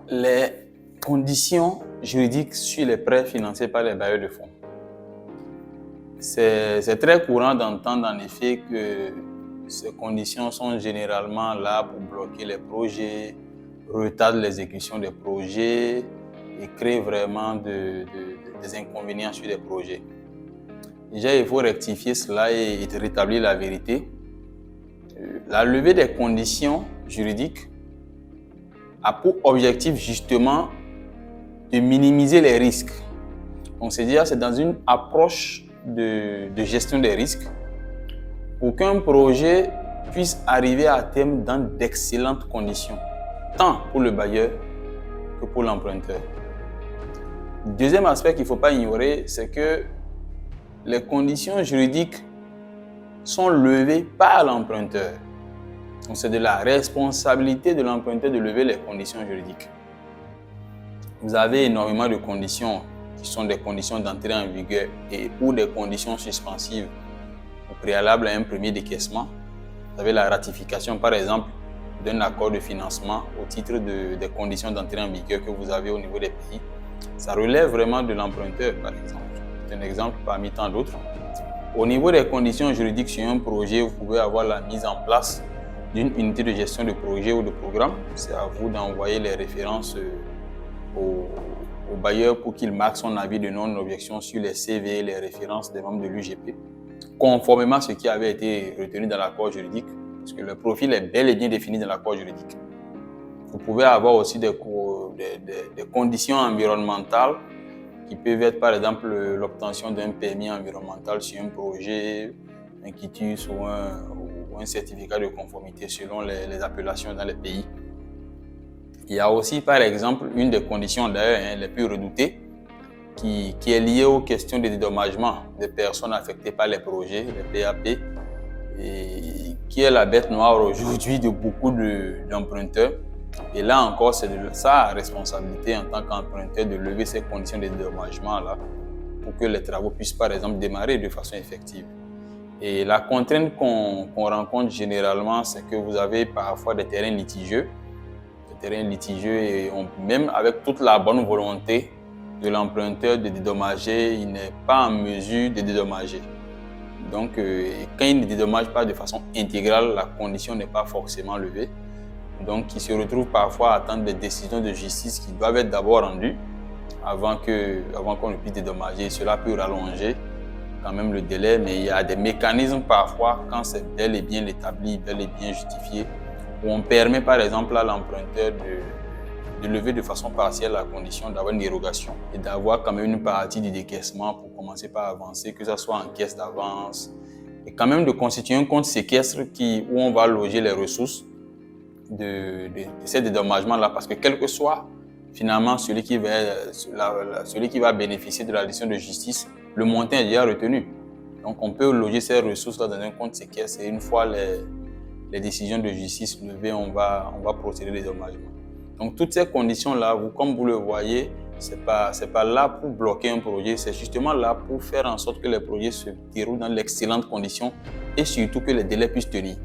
Les conditions juridiques sur les prêts financés par les bailleurs de fonds. C'est très courant d'entendre en effet que ces conditions sont généralement là pour bloquer les projets, retardent l'exécution des projets et créent vraiment des inconvénients sur les projets. Déjà, il faut rectifier cela et rétablir la vérité. La levée des conditions juridiques a pour objectif justement de minimiser les risques. Donc, c'est-à-dire c'est dans une approche de gestion des risques pour qu'un projet puisse arriver à terme dans d'excellentes conditions, tant pour le bailleur que pour l'emprunteur. Deuxième aspect qu'il ne faut pas ignorer, c'est que les conditions juridiques sont levées par l'emprunteur. Donc, c'est de la responsabilité de l'emprunteur de lever les conditions juridiques. Vous avez énormément de conditions qui sont des conditions d'entrée en vigueur ou des conditions suspensives au préalable à un premier décaissement. Vous avez la ratification, par exemple, d'un accord de financement au titre des conditions d'entrée en vigueur que vous avez au niveau des pays. Ça relève vraiment de l'emprunteur, par exemple. C'est un exemple parmi tant d'autres. Au niveau des conditions juridiques sur un projet, vous pouvez avoir la mise en place d'une unité de gestion de projet ou de programme. C'est à vous d'envoyer les références au bailleur pour qu'il marque son avis de non-objection sur les CV et les références des membres de l'UGP, conformément à ce qui avait été retenu dans l'accord juridique, parce que le profil est bel et bien défini dans l'accord juridique. Vous pouvez avoir aussi des conditions environnementales qui peuvent être par exemple l'obtention d'un permis environnemental sur un projet, un quitus ou un certificat de conformité selon les appellations dans les pays. Il y a aussi par exemple une des conditions d'ailleurs les plus redoutées qui est liée aux questions de dédommagement des personnes affectées par les projets, les PAP, et qui est la bête noire aujourd'hui de beaucoup d'emprunteurs. Et là encore, c'est de sa responsabilité en tant qu'emprunteur de lever ces conditions de dédommagement-là pour que les travaux puissent par exemple démarrer de façon effective. Et la contrainte qu'on rencontre généralement, c'est que vous avez parfois des terrains litigieux. Et même avec toute la bonne volonté de l'emprunteur de dédommager, il n'est pas en mesure de dédommager. Donc, quand il ne dédommage pas de façon intégrale, la condition n'est pas forcément levée. Donc, il se retrouve parfois à attendre des décisions de justice qui doivent être d'abord rendues avant qu'on ne puisse dédommager. Cela peut rallonger quand même le délai, mais il y a des mécanismes parfois, quand c'est bel et bien établi, bel et bien justifié, où on permet par exemple à l'emprunteur de lever de façon partielle la condition d'avoir une dérogation et d'avoir quand même une partie du décaissement pour commencer par avancer, que ce soit en caisse d'avance, et quand même de constituer un compte séquestre où on va loger les ressources de ces dédommagements-là, parce que quel que soit finalement celui qui va bénéficier de la décision de justice, le montant est déjà retenu. Donc on peut loger ces ressources-là dans un compte séquestre et une fois les décisions de justice levées, on va procéder au dédommagement. Donc toutes ces conditions-là, comme vous le voyez, c'est pas là pour bloquer un projet, c'est justement là pour faire en sorte que les projets se déroulent dans d'excellentes conditions et surtout que les délais puissent tenir.